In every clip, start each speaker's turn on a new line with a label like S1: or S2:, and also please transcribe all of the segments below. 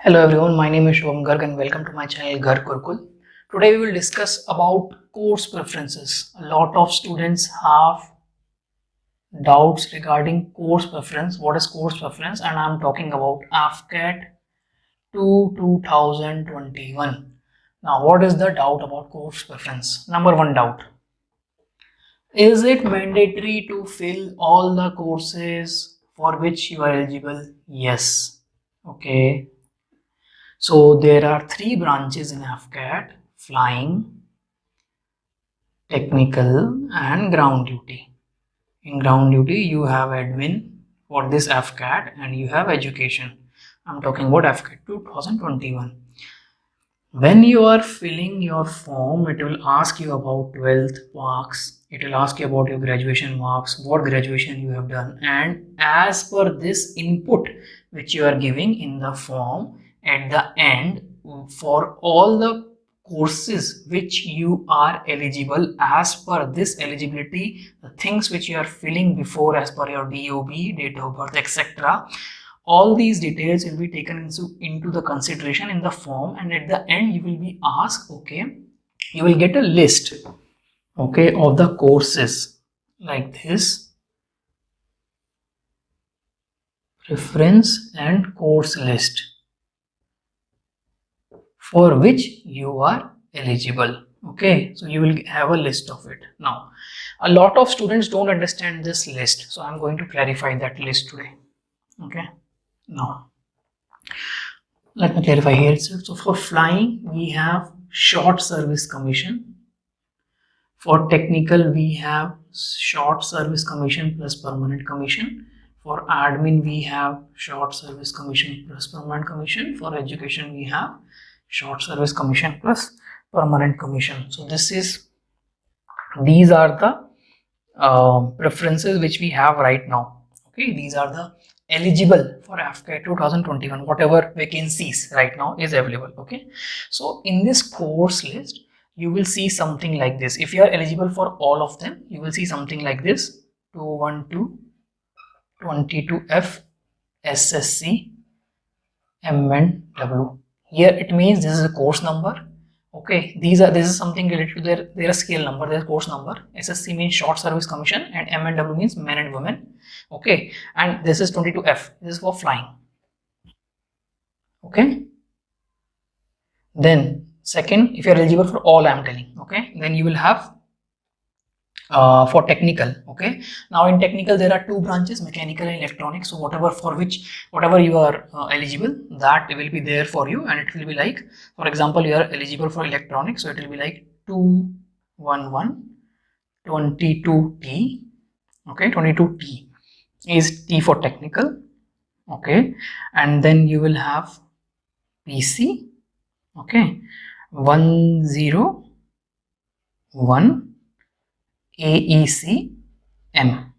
S1: Hello everyone, my name is Shubham Garg and welcome to my channel Ghar Gurukul. Today we will discuss about course preferences. A lot of students have doubts regarding course preference. What is course preference? And I am talking about AFCAT 2 2021. Now, what is the doubt about course preference? Number one doubt. Is it mandatory to fill all the courses for which you are eligible? Yes. Okay. So there are three branches in AFCAT: flying, technical and ground duty. In ground duty you have admin for this AFCAT and you have education. I'm talking about AFCAT 2021. When you are filling your form, it will ask you about 12th marks, it will ask you about your graduation marks, what graduation you have done, and as per this input which you are giving in the form, at the end, for all the courses which you are eligible as per this eligibility, the things which you are filling before as per your DOB, date of birth, etc., all these details will be taken into the consideration in the form, and at the end you will be asked, okay, you will get a list, okay, of the courses like this: preference and course list for which you are eligible. Okay, so you will have a list of it. Now, a lot of students don't understand this list, so I'm going to clarify that list today. Okay, now let me clarify here itself. So for flying, we have short service commission. For technical, we have short service commission plus permanent commission. For admin, we have short service commission plus permanent commission. For education, we have short service commission plus permanent commission. So these are the preferences which we have right now. Okay, these are the eligible for AFCAT 2021, whatever vacancies right now is available. Okay, so in this course list you will see something like this. If you are eligible for all of them, you will see something like this: 212, 22F, SSC, M and W. Here it means this is a course number. Okay, this is something related to their scale number, their course number. SSC means short service commission, and M and W means men and women. Okay, and this is 22F, this is for flying. Okay, then second, if you are eligible for all, I am telling, okay, then you will have for technical. Okay, now in technical there are two branches, mechanical and electronics. So whatever you are eligible, that will be there for you, and it will be like, for example, you are eligible for electronics, so it will be like 211 22T. Okay, 22T is T for technical. Okay, and then you will have PC. Okay, 101 AECM.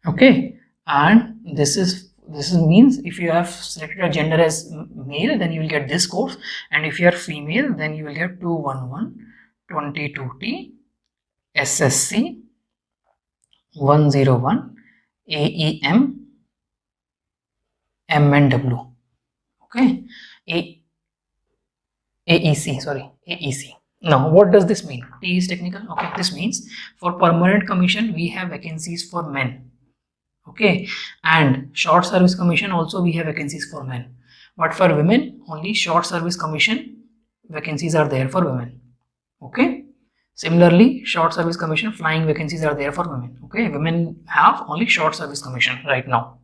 S1: Okay, and this means if you have selected your gender as male, then you will get this course, and if you are female, then you will get 211 22T SSC 101 AEM M and W. Okay, AEC, sorry, AEC. Now, what does this mean? T is technical. Okay, this means for permanent commission we have vacancies for men. Okay, and short service commission also we have vacancies for men, but for women only short service commission vacancies are there for women. Okay, similarly, short service commission flying vacancies are there for women. Okay, women have only short service commission right now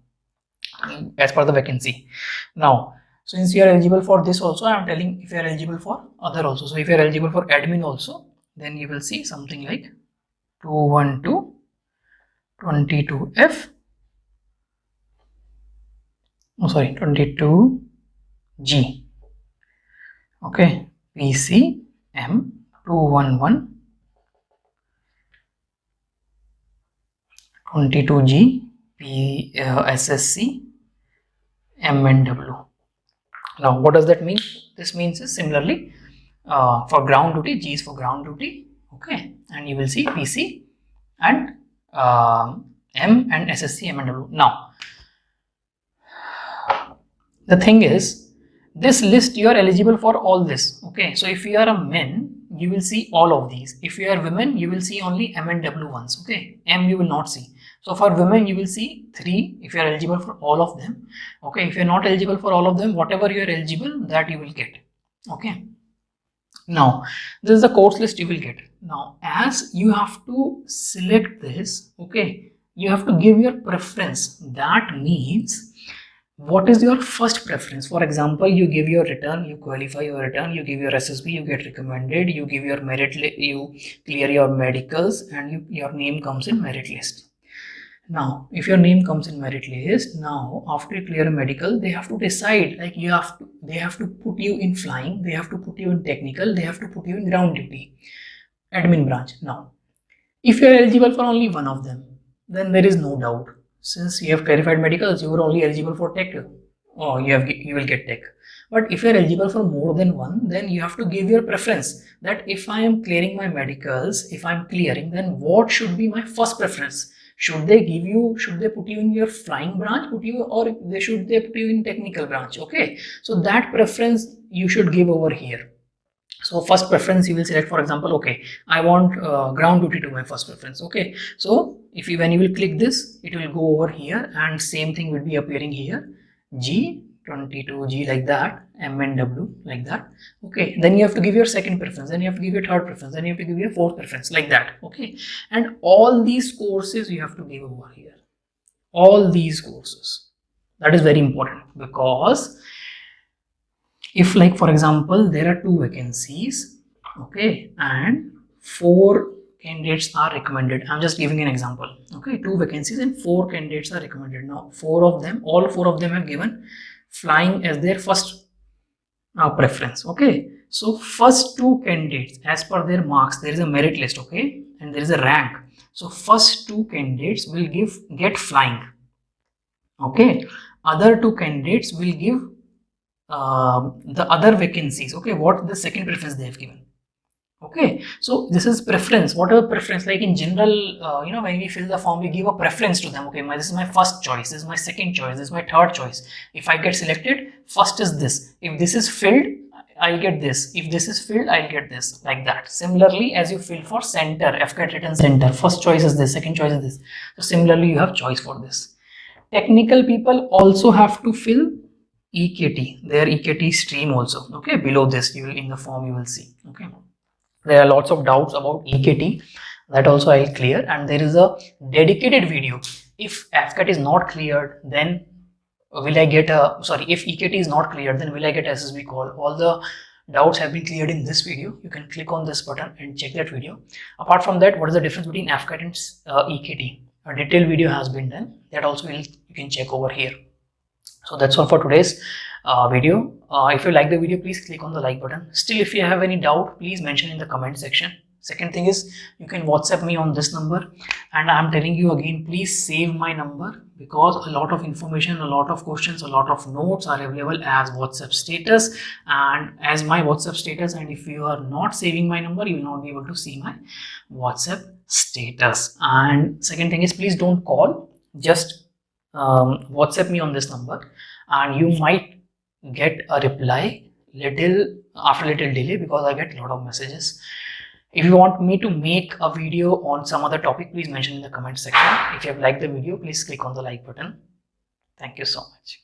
S1: as per the vacancy. Now, since you are eligible for this also, I am telling if you are eligible for other also. So if you are eligible for admin also, then you will see something like 212 22F, oh sorry, 22G. Okay, PCM 211 22G SSC M and W. Now, what does that mean? This means is similarly for ground duty, G is for ground duty. Okay, and you will see PC and M and SSC M and W. Now, the thing is, this list you are eligible for all this. Okay, so if you are a men, you will see all of these. If you are women, you will see only M and W ones. Okay, M you will not see. So for women, you will see 3 if you are eligible for all of them. Okay, if you are not eligible for all of them, whatever you are eligible, that you will get. Okay, now this is the course list you will get. Now as you have to select this, okay, you have to give your preference. That means, what is your first preference? For example, you give your return, you qualify your return, you give your SSB, you get recommended, you give your merit, you clear your medicals, and your name comes in merit list. Now if your name comes in merit list, now after you clear a medical, they have to decide, like they have to put you in flying, they have to put you in technical, they have to put you in ground duty, admin branch. Now if you are eligible for only one of them, then there is no doubt, since you have clarified medicals, you are only eligible for tech, or you will get tech. But if you are eligible for more than one, then you have to give your preference, that if I am clearing my medicals, if I am clearing, then what should be my first preference? Should they put you in your flying branch, or should they put you in technical branch? Okay, so that preference you should give over here. So first preference you will select, for example, okay, I want ground duty to my first preference. Okay, so when you will click this, it will go over here, and same thing will be appearing here, G22, G like that, M and W like that. Okay, then you have to give your second preference, then you have to give your third preference, then you have to give your fourth preference, like that. Okay, and all these courses you have to give over here, all these courses. That is very important, because if, like for example, there are 2 vacancies, okay, and 4 candidates are recommended. I'm just giving an example. Okay, 2 vacancies and 4 candidates are recommended. Now all 4 of them have given flying as their first preference. Okay, so first 2 candidates, as per their marks, there is a merit list, okay, and there is a rank. So first 2 candidates will get flying. Okay, other 2 candidates will give the other vacancies. Okay, what the second preference they have given. Okay, so this is preference. Whatever preference, like in general, when we fill the form, we give a preference to them. Okay, this is my first choice, this is my second choice, this is my third choice. If I get selected, first is this. If this is filled, I'll get this. If this is filled, I'll get this, like that. Similarly, as you fill for center, FCAT written center, first choice is this, second choice is this. So similarly, you have choice for this. Technical people also have to fill EKT, their EKT stream also. Okay, below this, in the form you will see. Okay, there are lots of doubts about EKT, that also I'll clear, and there is a dedicated video. If FCAT is not cleared, then will I get if EKT is not cleared, then will I get SSB call? All the doubts have been cleared in this video. You can click on this button and check that video. Apart from that, what is the difference between FCAT and EKT? A detailed video has been done, that also you can check over here. So that's all for today's video. If you like the video, please click on the like button. Still, if you have any doubt, please mention in the comment section. Second thing is, you can WhatsApp me on this number, and I'm telling you again, please save my number, because a lot of information, a lot of questions, a lot of notes are available as WhatsApp status and as my WhatsApp status. And if you are not saving my number, you will not be able to see my WhatsApp status. And second thing is, please don't call, just WhatsApp me on this number, and you might get a reply after a little delay, because I get a lot of messages. If you want me to make a video on some other topic, please mention in the comment section. If you have liked the video, please click on the like button. Thank you so much.